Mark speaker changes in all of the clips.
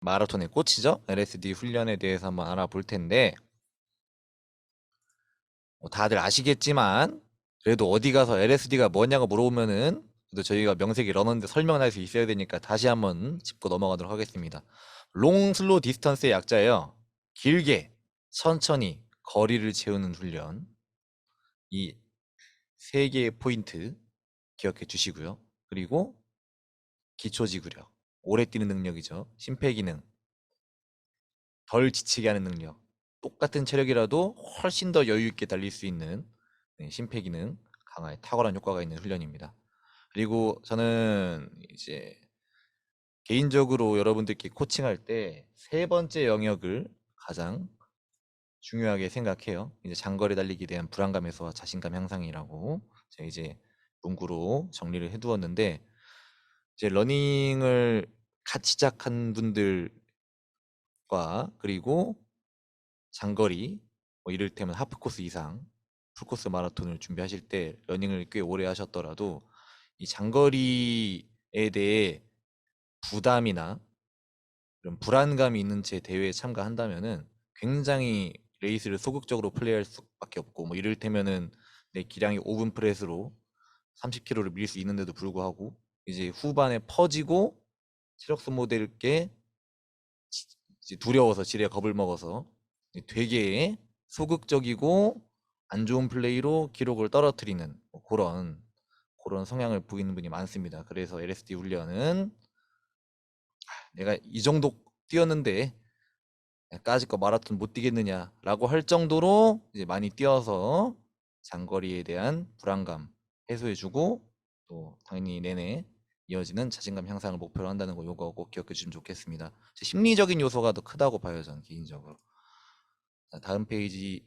Speaker 1: 마라톤의 꽃이죠. LSD 훈련에 대해서 한번 알아볼 텐데 다들 아시겠지만 그래도 어디 가서 LSD가 뭐냐고 물어보면은 그래도 저희가 명색이 러너인데 설명을 할 수 있어야 되니까 다시 한번 짚고 넘어가도록 하겠습니다. 롱 슬로 디스턴스의 약자예요. 길게 천천히 거리를 채우는 훈련. 이 세 개의 포인트 기억해 주시고요. 그리고 기초지구력, 오래 뛰는 능력이죠. 심폐기능, 덜 지치게 하는 능력. 똑같은 체력이라도 훨씬 더 여유 있게 달릴 수 있는 심폐기능 강화에 탁월한 효과가 있는 훈련입니다. 그리고 저는 이제 개인적으로 여러분들께 코칭할 때 세 번째 영역을 가장 중요하게 생각해요. 이제 장거리 달리기에 대한 불안감 해소와 자신감 향상이라고 제가 이제 문구로 정리를 해두었는데 이제 러닝을 갓 시작한 분들과 그리고 장거리 뭐 이를테면 하프코스 이상 풀코스 마라톤을 준비하실 때 러닝을 꽤 오래 하셨더라도 이 장거리에 대해 부담이나 그런 불안감이 있는 채 대회에 참가한다면은 굉장히 레이스를 소극적으로 플레이할 수밖에 없고 뭐 이를테면은 내 기량이 5분 프레스로 30km를 밀 수 있는데도 불구하고 이제 후반에 퍼지고 체력 소모될 게 이제 두려워서 지레 겁을 먹어서 되게 소극적이고 안 좋은 플레이로 기록을 떨어뜨리는 뭐 그런 성향을 보이는 분이 많습니다. 그래서 LSD 훈련은 내가 이 정도 뛰었는데 까짓 거 마라톤 못 뛰겠느냐라고 할 정도로 이제 많이 뛰어서 장거리에 대한 불안감 해소해주고 또 당연히 내내 이어지는 자신감 향상을 목표로 한다는 거 요거 꼭 기억해 주시면 좋겠습니다. 심리적인 요소가 더 크다고 봐요, 저는 개인적으로. 자, 다음 페이지에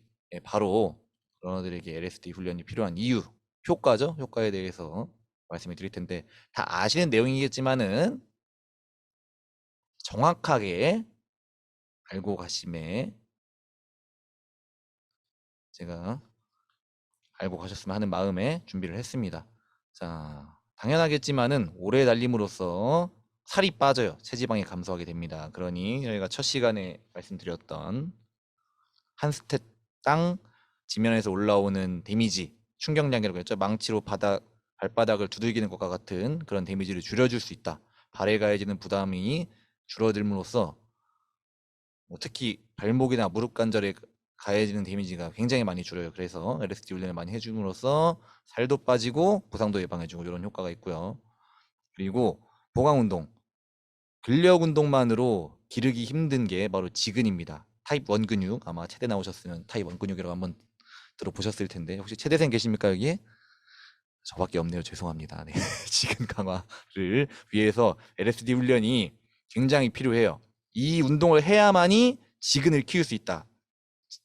Speaker 1: 바로 러너들에게 LSD 훈련이 필요한 이유, 효과죠. 효과에 대해서 말씀을 드릴 텐데 다 아시는 내용이겠지만은 정확하게 알고 가심에 제가 알고 가셨으면 하는 마음에 준비를 했습니다. 자, 당연하겠지만은 오래 달림으로써 살이 빠져요. 체지방이 감소하게 됩니다. 그러니 저희가 첫 시간에 말씀드렸던 한 스텝당 지면에서 올라오는 데미지, 충격량이라고 했죠. 망치로 발바닥을 두들기는 것과 같은 그런 데미지를 줄여줄 수 있다. 발에 가해지는 부담이 줄어들므로써 뭐 특히 발목이나 무릎 관절에 가해지는 데미지가 굉장히 많이 줄어요. 그래서 LSD 훈련을 많이 해줌으로써 살도 빠지고 부상도 예방해주고 이런 효과가 있고요. 그리고 보강 운동, 근력 운동만으로 기르기 힘든 게 바로 지근입니다. 타입 1 근육 아마 체대 나오셨으면 타입 1 근육이라고 한번 들어보셨을 텐데 혹시 체대생 계십니까 여기? 저밖에 없네요. 죄송합니다. 네. 지근 강화를 위해서 LSD 훈련이 굉장히 필요해요. 이 운동을 해야만이 지근을 키울 수 있다.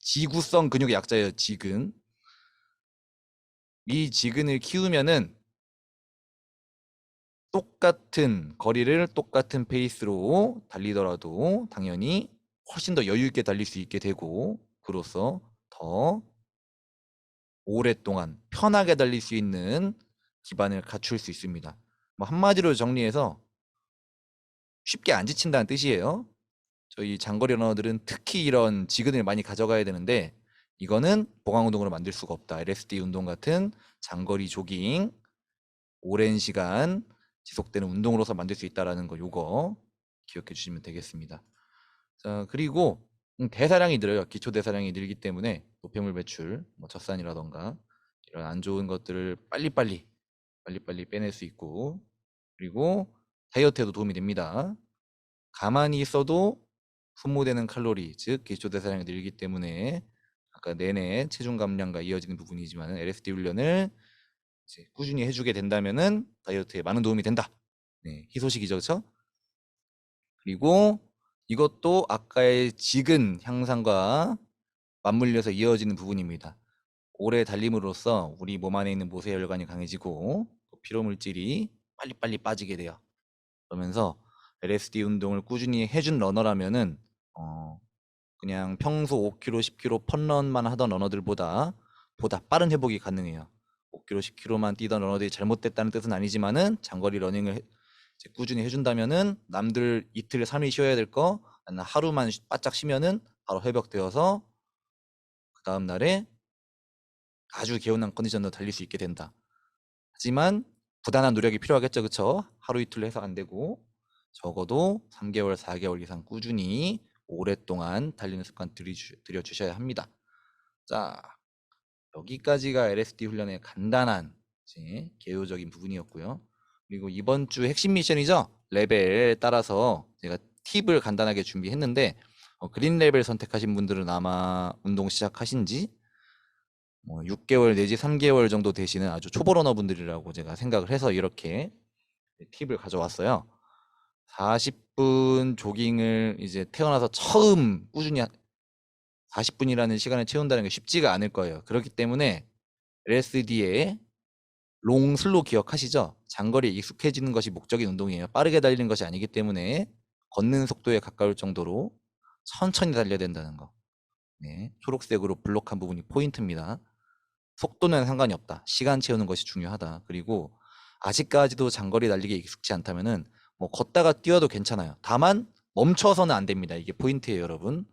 Speaker 1: 지구성 근육의 약자예요. 지근. 이 지근을 키우면은 똑같은 거리를 똑같은 페이스로 달리더라도 당연히 훨씬 더 여유 있게 달릴 수 있게 되고 그로써 더 오랫동안 편하게 달릴 수 있는 기반을 갖출 수 있습니다. 뭐 한마디로 정리해서 쉽게 안 지친다는 뜻이에요. 저희 장거리 러너들은 특히 이런 지근을 많이 가져가야 되는데 이거는 보강 운동으로 만들 수가 없다. LSD 운동 같은 장거리 조깅, 오랜 시간 지속되는 운동으로서 만들 수 있다라는 거 요거 기억해 주시면 되겠습니다. 자, 그리고 대사량이 늘어요. 기초 대사량이 늘기 때문에 노폐물 배출, 뭐 젖산이라던가 이런 안 좋은 것들을 빨리빨리 빼낼 수 있고 그리고 다이어트에도 도움이 됩니다. 가만히 있어도 소모되는 칼로리, 즉 기초 대사량이 늘기 때문에 아까 내내 체중 감량과 이어지는 부분이지만 LSD 훈련을 이제 꾸준히 해주게 된다면은 다이어트에 많은 도움이 된다. 네, 희소식이죠, 그렇죠? 그리고 이것도 아까의 지근 향상과 맞물려서 이어지는 부분입니다. 오래 달림으로써 우리 몸 안에 있는 모세혈관이 강해지고 피로 물질이 빨리빨리 빠지게 돼요. 그러면서 LSD 운동을 꾸준히 해준 러너라면은 그냥 평소 5km, 10km 펀런만 하던 러너들보다 보다 빠른 회복이 가능해요. 5km, 10km만 뛰던 러너들이 잘못됐다는 뜻은 아니지만은 장거리 러닝을 이제 꾸준히 해준다면은 남들 이틀 3일 쉬어야 될 거 하루만 바짝 쉬면은 바로 회복되어서 그 다음 날에 아주 개운한 컨디션으로 달릴 수 있게 된다. 하지만 부단한 노력이 필요하겠죠, 그쵸? 하루 이틀로 해서 안 되고 적어도 3개월, 4개월 이상 꾸준히 오랫동안 달리는 습관 들여주셔야 합니다. 자, 여기까지가 LSD 훈련의 간단한 이제 개요적인 부분이었고요. 그리고 이번 주 핵심 미션이죠. 레벨에 따라서 제가 팁을 간단하게 준비했는데 그린 레벨 선택하신 분들은 아마 운동 시작하신 지 6개월 내지 3개월 정도 되시는 아주 초보 러너분들이라고 제가 생각을 해서 이렇게 팁을 가져왔어요. 40분 조깅을 이제 태어나서 처음 꾸준히 40분이라는 시간을 채운다는 게 쉽지가 않을 거예요. 그렇기 때문에 LSD의 롱 슬로 기억하시죠? 장거리에 익숙해지는 것이 목적인 운동이에요. 빠르게 달리는 것이 아니기 때문에 걷는 속도에 가까울 정도로 천천히 달려야 된다는 거. 네, 초록색으로 블록한 부분이 포인트입니다. 속도는 상관이 없다. 시간 채우는 것이 중요하다. 그리고 아직까지도 장거리 달리기에 익숙치 않다면은 뭐 걷다가 뛰어도 괜찮아요. 다만 멈춰서는 안 됩니다. 이게 포인트예요, 여러분.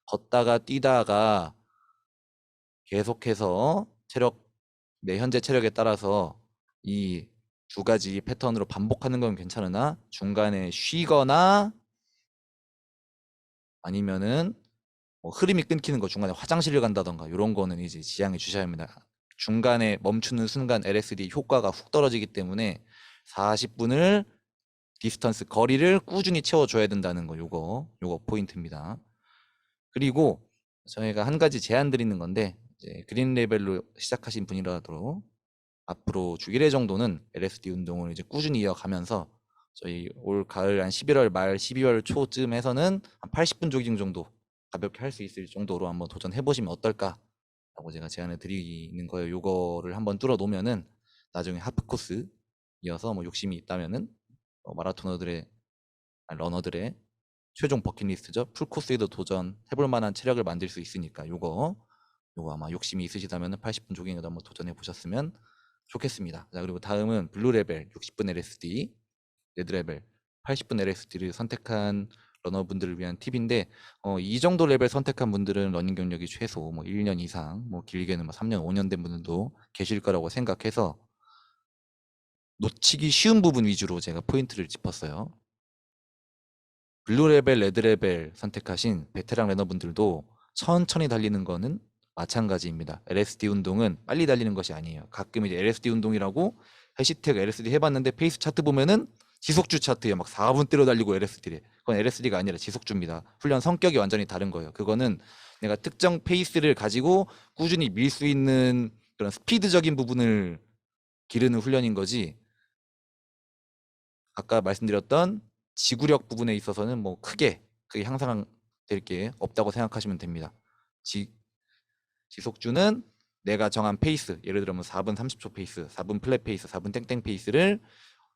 Speaker 1: 걷다가 뛰다가 계속해서 내 현재 체력에 따라서 이 두 가지 패턴으로 반복하는 건 괜찮으나 중간에 쉬거나 아니면은 뭐 흐름이 끊기는 거 중간에 화장실을 간다던가 이런 거는 이제 지양해 주셔야 합니다. 중간에 멈추는 순간 LSD 효과가 훅 떨어지기 때문에 40분을 디스턴스 거리를 꾸준히 채워줘야 된다는 거 요거 포인트입니다. 그리고 저희가 한 가지 제안 드리는 건데 이제 그린 레벨로 시작하신 분이라도 앞으로 주 1회 정도는 LSD 운동을 이제 꾸준히 이어가면서 저희 올 가을 한 11월 말 12월 초쯤 해서는 한 80분 조깅 정도 가볍게 할 수 있을 정도로 한번 도전해 보시면 어떨까라고 제가 제안을 드리는 거예요. 요거를 한번 뚫어 놓으면은 나중에 하프 코스 이어서 뭐 욕심이 있다면은 마라토너들의 러너들의 최종 버킷리스트죠. 풀코스에도 도전해볼 만한 체력을 만들 수 있으니까 요거 아마 욕심이 있으시다면 80분 조깅에도 한번 도전해 보셨으면 좋겠습니다. 자, 그리고 다음은 블루 레벨 60분 LSD, 레드 레벨 80분 LSD를 선택한 러너분들을 위한 팁인데 이 정도 레벨 선택한 분들은 러닝 경력이 최소 뭐 1년 이상, 뭐 길게는 뭐 3년, 5년 된 분들도 계실 거라고 생각해서 놓치기 쉬운 부분 위주로 제가 포인트를 짚었어요. 블루 레벨, 레드 레벨 선택하신 베테랑 러너분들도 천천히 달리는 거는 마찬가지입니다. LSD 운동은 빨리 달리는 것이 아니에요. 가끔 이제 LSD 운동이라고 해시태그 LSD 해봤는데 페이스 차트 보면은 지속주 차트에 막 4분대로 달리고 LSD래. 그건 LSD가 아니라 지속주입니다. 훈련 성격이 완전히 다른 거예요. 그거는 내가 특정 페이스를 가지고 꾸준히 밀 수 있는 그런 스피드적인 부분을 기르는 훈련인 거지. 아까 말씀드렸던 지구력 부분에 있어서는 뭐 크게 향상될 게 없다고 생각하시면 됩니다. 지속주는 내가 정한 페이스, 예를 들면 4분 30초 페이스, 4분 플랫 페이스, 4분 땡땡 페이스를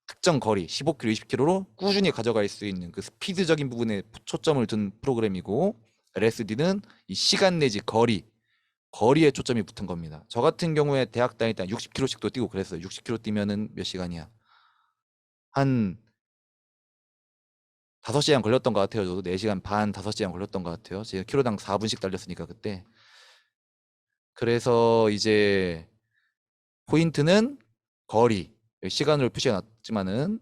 Speaker 1: 특정 거리 15km, 20km로 꾸준히 가져갈 수 있는 그 스피드적인 부분에 초점을 둔 프로그램이고 LSD는 이 시간 내지 거리에 초점이 붙은 겁니다. 저 같은 경우에 대학 다닐 때 60km씩도 뛰고 그랬어요. 60km 뛰면은 몇 시간이야? 한 5시간 걸렸던 것 같아요. 저도 4시간 반, 5시간 걸렸던 것 같아요. 제가 킬로당 4분씩 달렸으니까 그때. 그래서 이제 포인트는 거리, 시간으로 표시해 놨지만은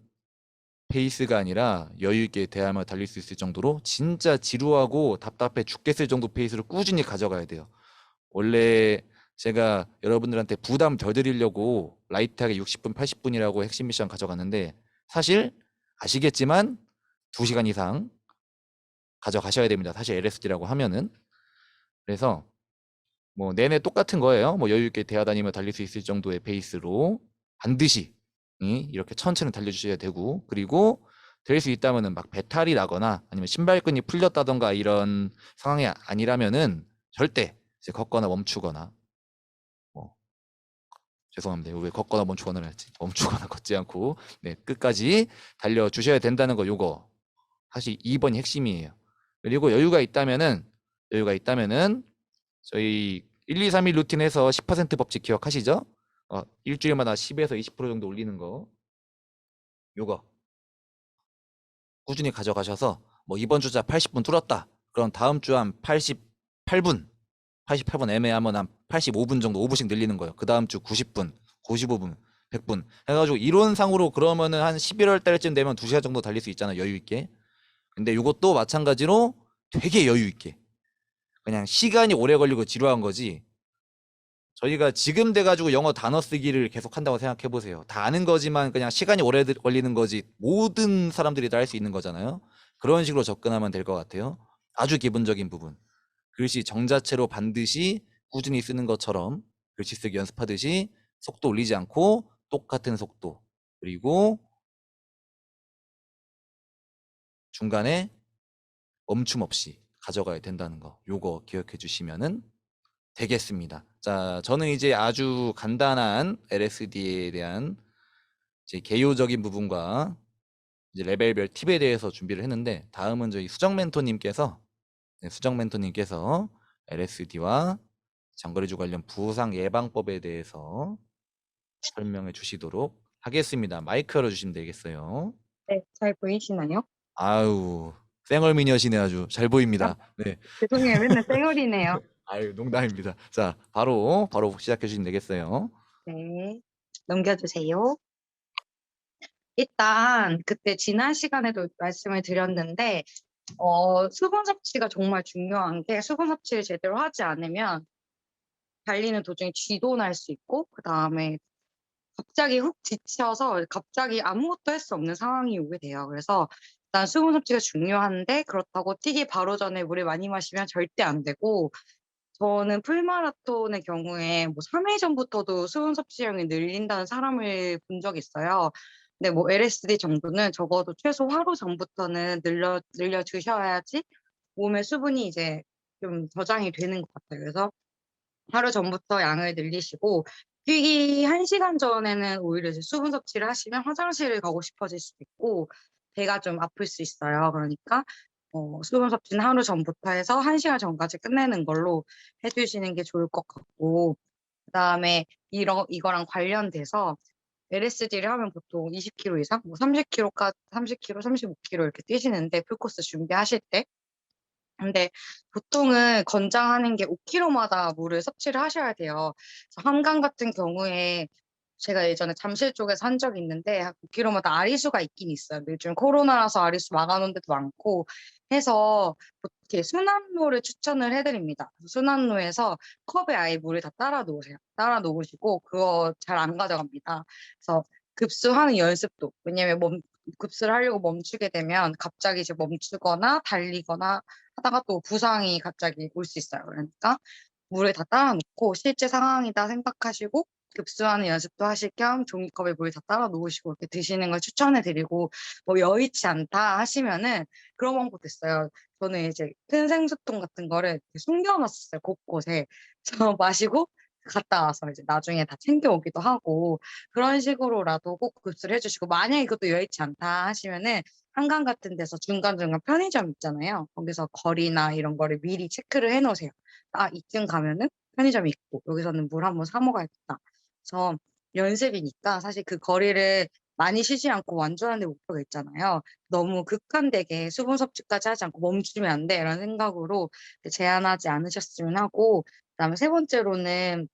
Speaker 1: 페이스가 아니라 여유 있게 대하며 달릴 수 있을 정도로 진짜 지루하고 답답해 죽겠을 정도 페이스를 꾸준히 가져가야 돼요. 원래 제가 여러분들한테 부담 덜 드리려고 라이트하게 60분, 80분이라고 핵심 미션 가져갔는데 사실 아시겠지만 2시간 이상 가져가셔야 됩니다. 사실 LSD라고 하면은. 그래서 뭐 내내 똑같은 거예요. 뭐 여유 있게 대하다니며 달릴 수 있을 정도의 페이스로 반드시 이렇게 천천히 달려주셔야 되고 그리고 될 수 있다면은 막 배탈이 나거나 아니면 신발끈이 풀렸다던가 이런 상황이 아니라면은 절대 이제 걷거나 멈추거나 뭐 죄송합니다. 왜 걷거나 멈추거나 했지? 멈추거나 걷지 않고 네, 끝까지 달려주셔야 된다는 거 요거 사실 2번이 핵심이에요. 그리고 여유가 있다면은 저희 1, 2, 3일 루틴에서 10% 법칙 기억하시죠? 일주일마다 10에서 20% 정도 올리는 거. 요거 꾸준히 가져가셔서 뭐 이번 주자 80분 뚫었다. 그럼 다음 주 한 88분 애매하면 한 85분 정도 5분씩 늘리는 거예요. 그 다음 주 90분, 95분, 100분 해가지고 이론상으로 그러면은 한 11월 달쯤 되면 2시간 정도 달릴 수 있잖아요. 여유 있게. 근데 이것도 마찬가지로 되게 여유 있게. 그냥 시간이 오래 걸리고 지루한 거지. 저희가 지금 돼가지고 영어 단어 쓰기를 계속 한다고 생각해 보세요. 다 아는 거지만 그냥 시간이 오래 걸리는 거지 모든 사람들이 다 할 수 있는 거잖아요. 그런 식으로 접근하면 될 것 같아요. 아주 기본적인 부분. 글씨 정자체로 반드시 꾸준히 쓰는 것처럼 글씨 쓰기 연습하듯이 속도 올리지 않고 똑같은 속도. 그리고 중간에 멈춤 없이 가져가야 된다는 거. 요거 기억해 주시면은 되겠습니다. 자, 저는 이제 아주 간단한 LSD에 대한 이제 개요적인 부분과 이제 레벨별 팁에 대해서 준비를 했는데 다음은 저희 수정 멘토님께서 LSD와 장거리주 관련 부상 예방법에 대해서 설명해 주시도록 하겠습니다. 마이크 열어주시면 되겠어요.
Speaker 2: 네, 잘 보이시나요?
Speaker 1: 아유, 쌩얼미녀시네 아주 잘
Speaker 2: 아,
Speaker 1: 보입니다. 네,
Speaker 2: 죄송해요. 맨날 쌩얼이네요.
Speaker 1: 아유 농담입니다. 자, 바로 시작해 주시면 되겠어요.
Speaker 2: 네, 넘겨주세요. 일단 그때 지난 시간에도 말씀을 드렸는데 수분 섭취가 정말 중요한 게 수분 섭취를 제대로 하지 않으면 달리는 도중에 쥐도 날 수 있고 그다음에 갑자기 훅 지쳐서 갑자기 아무것도 할 수 없는 상황이 오게 돼요. 그래서 일단 수분 섭취가 중요한데 그렇다고 뛰기 바로 전에 물을 많이 마시면 절대 안 되고 저는 풀마라톤의 경우에 뭐 3일 전부터도 수분 섭취량이 늘린다는 사람을 본 적이 있어요. 근데 뭐 LSD 정도는 적어도 최소 하루 전부터는 늘려 주셔야지 몸에 수분이 이제 좀 저장이 되는 것 같아요. 그래서 하루 전부터 양을 늘리시고 뛰기 1시간 전에는 오히려 이제 수분 섭취를 하시면 화장실을 가고 싶어질 수도 있고 배가 좀 아플 수 있어요. 그러니까 수분 섭취는 하루 전부터 해서 1시간 전까지 끝내는 걸로 해주시는 게 좋을 것 같고 그다음에 이거랑 관련돼서 LSD를 하면 보통 20km 이상, 뭐 30km까지 30km, 35km 이렇게 뛰시는데 풀코스 준비하실 때 근데 보통은 권장하는 게 5km마다 물을 섭취를 하셔야 돼요. 그래서 한강 같은 경우에 제가 예전에 잠실 쪽에서 한 적이 있는데 5km마다 아리수가 있긴 있어요. 근데 요즘 코로나라서 아리수 막아놓은 데도 많고 해서 이렇게 순환로를 추천을 해드립니다. 순환로에서 컵에 아예 물을 다 따라 놓으세요. 따라 놓으시고 그거 잘 안 가져갑니다. 그래서 급수하는 연습도 왜냐면 급수를 하려고 멈추게 되면 갑자기 이제 멈추거나 달리거나 하다가 또 부상이 갑자기 올 수 있어요. 그러니까 물을 다 따라 놓고 실제 상황이다 생각하시고 급수하는 연습도 하실 겸 종이컵에 물 다 따라 놓으시고 이렇게 드시는 걸 추천해 드리고 뭐 여의치 않다 하시면은 그런 방법도 있어요. 저는 이제 큰 생수통 같은 거를 이렇게 숨겨 놨었어요, 곳곳에. 그래서 마시고 갔다 와서 이제 나중에 다 챙겨 오기도 하고 그런 식으로라도 꼭 급수를 해 주시고 만약에 이것도 여의치 않다 하시면은 한강 같은 데서 중간중간 편의점 있잖아요. 거기서 거리나 이런 거를 미리 체크를 해 놓으세요. '아 이쯤 가면은 편의점이 있고 여기서는 물 한번 사 먹어야겠다.' 그래서 연습이니까 사실 그 거리를 많이 쉬지 않고 완주하는 데 목표가 있잖아요. '너무 극한되게 수분 섭취까지 하지 않고 멈추면 안 돼.'라는 생각으로 제한하지 않으셨으면 하고 그다음에 세 번째로는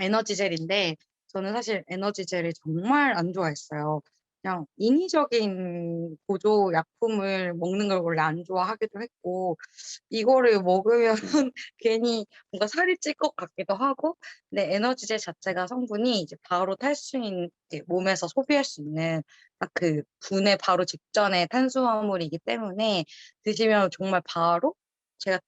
Speaker 2: 에너지 젤인데 저는 사실 에너지 젤을 정말 안 좋아했어요. 그냥 인위적인 보조 약품을 먹는 걸 원래 안 좋아하기도 했고 이거를 먹으면 괜히 뭔가 살이 찔 것 같기도 하고 근데 에너지제 자체가 성분이 이제 바로 탈 수 있는 이제 몸에서 소비할 수 있는 딱 그 분해 바로 직전의 탄수화물이기 때문에 드시면 정말 바로 제가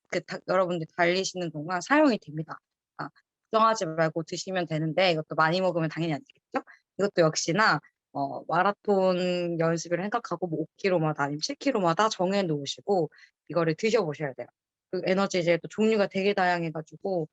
Speaker 2: 여러분들 달리시는 동안 사용이 됩니다. 아 걱정하지 말고 드시면 되는데 이것도 많이 먹으면 당연히 안 되겠죠? 이것도 역시나 마라톤 연습을 생각하고 뭐 5km마다 아니면 7km마다 정해 놓으시고 이거를 드셔 보셔야 돼요. 그 에너지젤도 종류가 되게 다양해 가지고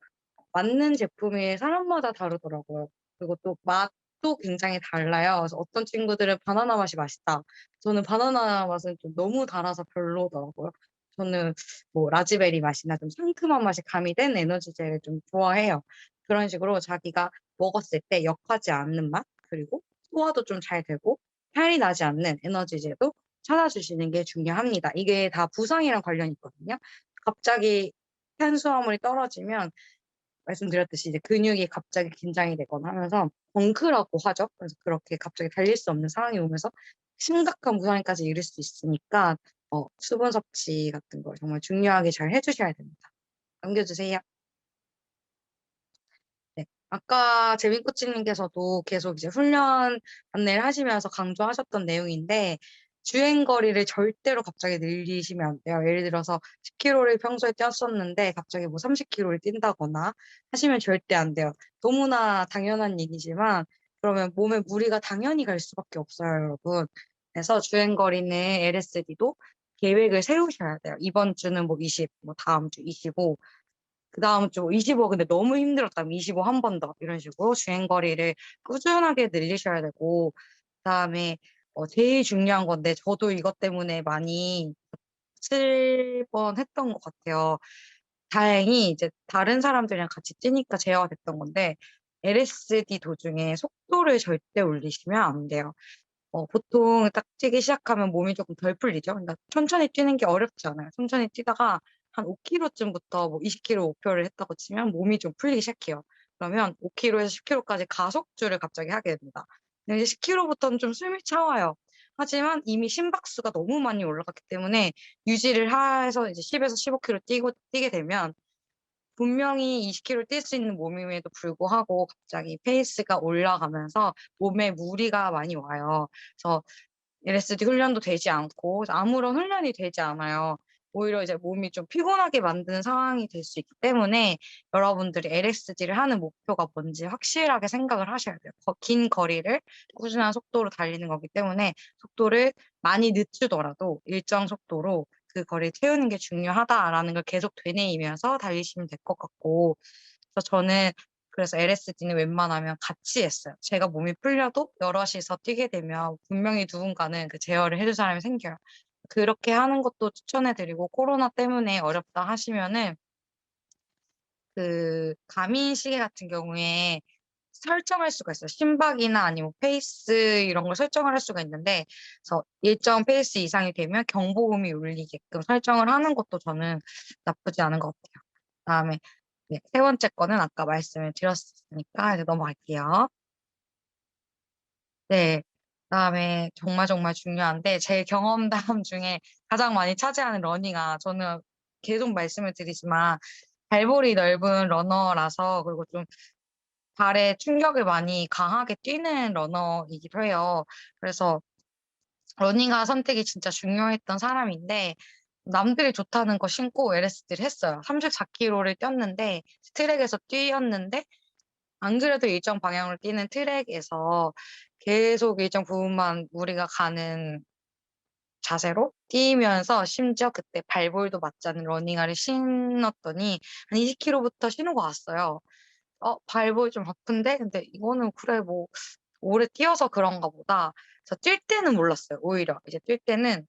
Speaker 2: 맞는 제품이 사람마다 다르더라고요. 그리고 또 맛도 굉장히 달라요. 그래서 어떤 친구들은 바나나 맛이 맛있다. 저는 바나나 맛은 좀 너무 달아서 별로더라고요. 저는 뭐 라즈베리 맛이나 좀 상큼한 맛이 가미된 에너지젤을 좀 좋아해요. 그런 식으로 자기가 먹었을 때 역하지 않는 맛 그리고 소화도 좀 잘 되고 탈이 나지 않는 에너지젤도 찾아주시는 게 중요합니다. 이게 다 부상이랑 관련이 있거든요. 갑자기 탄수화물이 떨어지면 말씀드렸듯이 이제 근육이 갑자기 긴장이 되거나 하면서 벙크라고 하죠. 그래서 그렇게 갑자기 달릴 수 없는 상황이 오면서 심각한 부상까지 이를 수 있으니까 수분 섭취 같은 걸 정말 중요하게 잘 해주셔야 됩니다. 남겨주세요. 네. 아까 재민 코치님께서도 계속 이제 훈련 안내를 하시면서 강조하셨던 내용인데 주행 거리를 절대로 갑자기 늘리시면 안 돼요. 예를 들어서 10km를 평소에 뛰었었는데 갑자기 뭐 30km를 뛴다거나 하시면 절대 안 돼요. 너무나 당연한 얘기지만 그러면 몸에 무리가 당연히 갈 수밖에 없어요, 여러분. 그래서 주행 거리는 LSD도 계획을 세우셔야 돼요. 이번 주는 뭐 20, 뭐 다음 주 25, 그다음 주 25 근데 너무 힘들었다면 25 한 번 더 이런 식으로 주행 거리를 꾸준하게 늘리셔야 되고 그다음에 제일 중요한 건데 저도 이것 때문에 많이 다칠 뻔했던 것 같아요. 다행히 이제 다른 사람들이랑 같이 뛰니까 제어가 됐던 건데 LSD 도중에 속도를 절대 올리시면 안 돼요. 보통 딱 뛰기 시작하면 몸이 조금 덜 풀리죠. 그러니까 천천히 뛰는 게 어렵지 않아요. 천천히 뛰다가 한 5km쯤부터 뭐 20km 목표를 했다고 치면 몸이 좀 풀리기 시작해요. 그러면 5km에서 10km까지 가속주를 갑자기 하게 됩니다. 근데 이제 10km부터는 좀 숨이 차와요. 하지만 이미 심박수가 너무 많이 올라갔기 때문에 유지를 해서 이제 10에서 15km 뛰게 되면 분명히 20km 뛸 수 있는 몸임에도 불구하고 갑자기 페이스가 올라가면서 몸에 무리가 많이 와요. 그래서 LSD 훈련도 되지 않고 아무런 훈련이 되지 않아요. 오히려 이제 몸이 좀 피곤하게 만드는 상황이 될 수 있기 때문에 여러분들이 LSD를 하는 목표가 뭔지 확실하게 생각을 하셔야 돼요. 긴 거리를 꾸준한 속도로 달리는 거기 때문에 속도를 많이 늦추더라도 일정 속도로 그 거리를 채우는 게 중요하다라는 걸 계속 되뇌이면서 달리시면 될 것 같고 그래서 저는 그래서 LSD는 웬만하면 같이 했어요. 제가 몸이 풀려도 여럿이서 뛰게 되면 분명히 누군가는 그 제어를 해줄 사람이 생겨요. 그렇게 하는 것도 추천해드리고 코로나 때문에 어렵다 하시면은 그 가민 시계 같은 경우에 설정할 수가 있어요. 심박이나 아니면 페이스 이런 걸 설정을 할 수가 있는데 그래서 일정 페이스 이상이 되면 경보음이 울리게끔 설정을 하는 것도 저는 나쁘지 않은 것 같아요. 그다음에 네, 세 번째 거는 아까 말씀을 드렸으니까 이제 넘어갈게요. 네. 그다음에 정말 정말 중요한데 제 경험담 중에 가장 많이 차지하는 러닝화 저는 계속 말씀을 드리지만 발볼이 넓은 러너라서 그리고 좀 발에 충격을 많이 강하게 뛰는 러너이기도 해요. 그래서 러닝화 선택이 진짜 중요했던 사람인데 남들이 좋다는 거 신고 LSD를 했어요. 34km를 뛰었는데 트랙에서 뛰었는데 안 그래도 일정 방향으로 뛰는 트랙에서 계속 일정 부분만 무리가 가는 자세로 뛰면서 심지어 그때 발볼도 맞지 않는 러닝화를 신었더니 한 20km부터 신고 왔어요. 발볼 좀 아픈데? 근데 이거는 그래 뭐 오래 뛰어서 그런가 보다. 그래서 뛸 때는 몰랐어요. 오히려 이제 뛸 때는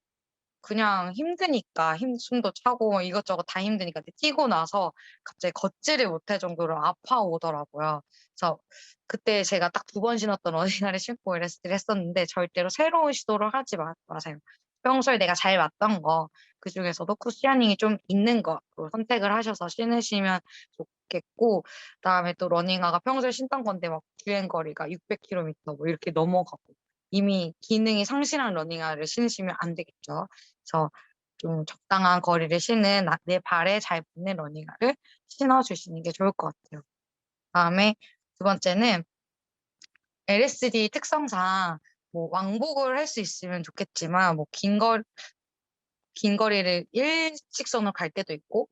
Speaker 2: 그냥 힘드니까 숨도 차고 뭐 이것저것 다 힘드니까 근데 뛰고 나서 갑자기 걷지를 못할 정도로 아파오더라고요. 그래서 그때 제가 딱 2번 신었던 러닝화를 신고 LSD를 했었는데 절대로 새로운 시도를 하지 마세요. 평소에 내가 잘 맞던 거 그중에서도 쿠셔닝이 좀 있는 거로 선택을 하셔서 신으시면 좋겠고 그다음에 또 러닝화가 평소에 신던 건데 막 주행 거리가 600km 뭐 이렇게 넘어가고 이미 기능이 상실한 러닝화를 신으시면 안 되겠죠. 그래서 좀 적당한 거리를 신는 내 발에 잘 붙는 러닝화를 신어주시는 게 좋을 것 같아요. 다음에 두 번째는 LSD 특성상 뭐 왕복을 할 수 있으면 좋겠지만 뭐 긴 거리를 일직선으로 갈 때도 있고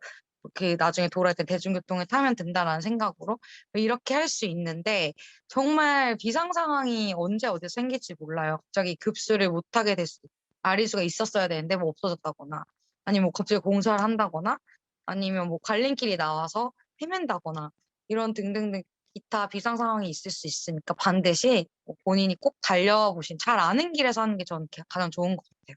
Speaker 2: 그 나중에 돌아올 때 대중교통을 타면 된다라는 생각으로 이렇게 할 수 있는데 정말 비상 상황이 언제 어디서 생길지 몰라요. 갑자기 급수를 못 하게 될 수, 아리수가 있었어야 되는데 뭐 없어졌다거나 아니면 뭐 갑자기 공사를 한다거나 아니면 뭐 갈림길이 나와서 헤맨다거나 이런 등등등 기타 비상 상황이 있을 수 있으니까 반드시 뭐 본인이 꼭 달려보신 잘 아는 길에서 하는 게 저는 가장 좋은 것 같아요.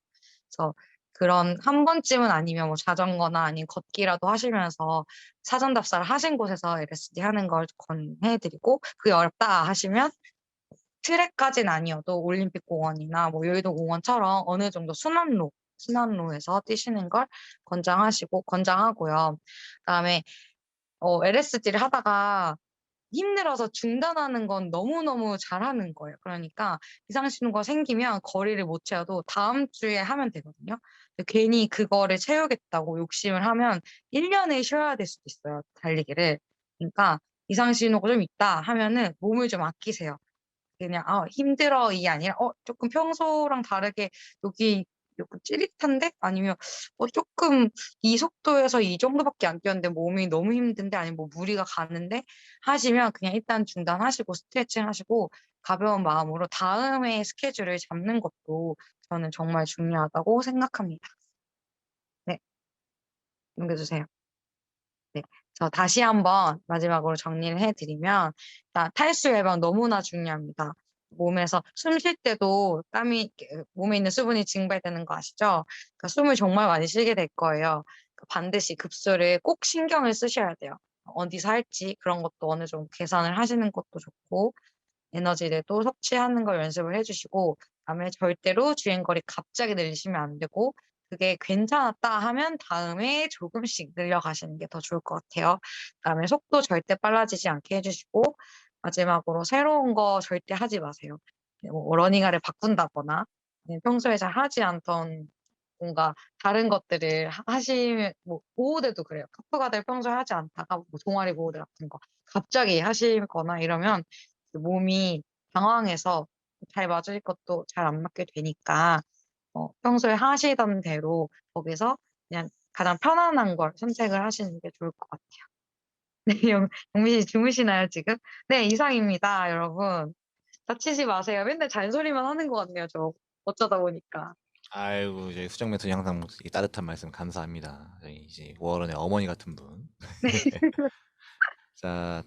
Speaker 2: 그래서 그런 한 번쯤은 아니면 뭐 자전거나 아니면 걷기라도 하시면서 사전 답사를 하신 곳에서 LSD 하는 걸 권해드리고 그게 어렵다 하시면 트랙까진 아니어도 올림픽 공원이나 뭐 여의도 공원처럼 어느 정도 순환로에서 뛰시는 걸 권장하고요. 그다음에 LSD를 하다가 힘들어서 중단하는 건 너무너무 잘하는 거예요. 그러니까 이상 신호가 생기면 거리를 못 채워도 다음 주에 하면 되거든요. 근데 괜히 그거를 채우겠다고 욕심을 하면 1 년을 쉬어야 될 수도 있어요, 달리기를. 그러니까 이상 신호가 좀 있다 하면은 몸을 좀 아끼세요. 그냥 '아 힘들어.' 이게 아니라 '쪼끔 평소랑 다르게 여기 요금 찌릿한데?' 아니면 '쪼끔 이 속도에서 이 정도밖에 안 뛰었는데 몸이 너무 힘든데?' 아니면 뭐 '무리가 가는데?' 하시면 그냥 일단 중단하시고 스트레칭 하시고 가벼운 마음으로 다음에 스케줄을 잡는 것도 저는 정말 중요하다고 생각합니다. 네. 넘겨 주세요. 네. 저 다시 한번 마지막으로 정리를 해 드리면 일단 탈수 예방 너무나 중요합니다. 몸에서 숨 쉴 때도 땀이 이렇게 몸에 있는 수분이 증발되는 거 아시죠? 그러니까 숨을 정말 많이 쉬게 될 거예요. 그 반드시 급수를 꼭 신경을 쓰셔야 돼요. 어디서 할지 그런 것도 어느 정도 계산을 하시는 것도 좋고 에너지를 섭취하는 걸 연습을 해 주시고 그다음에 절대로 주행거리 갑자기 늘리시면 안 되고 그게 괜찮았다 하면 다음에 조금씩 늘려가시는 게 더 좋을 것 같아요. 그다음에 속도 절대 빨라지지 않게 해 주시고 마지막으로 새로운 거 절대 하지 마세요. 뭐 러닝화를 바꾼다거나 평소에 잘 하지 않던 뭔가 다른 것들을 하시면 뭐 보호대도 그래요. 카프가들 평소에 하지 않다가 뭐 종아리 보호대 같은 거 갑자기 하시거나 이러면 그 몸이 당황해서 잘 맞을 것도 잘 안 맞게 되니까 평소에 하시던 대로 거기서 그냥 가장 편안한 걸 선택을 하시는 게 좋을 것 같아요. 네. 영민 씨 주무시나요 지금? 네 이상입니다 여러분. 다치지 마세요. 맨날 잔소리만 하는 것 같네요 저 어쩌다 보니까.
Speaker 1: 아이고 저희 수정 멘토님 항상 뭐 이 따뜻한 말씀 감사합니다. 저희 이제 워런의 어머니 같은 분.
Speaker 2: 네.
Speaker 1: 자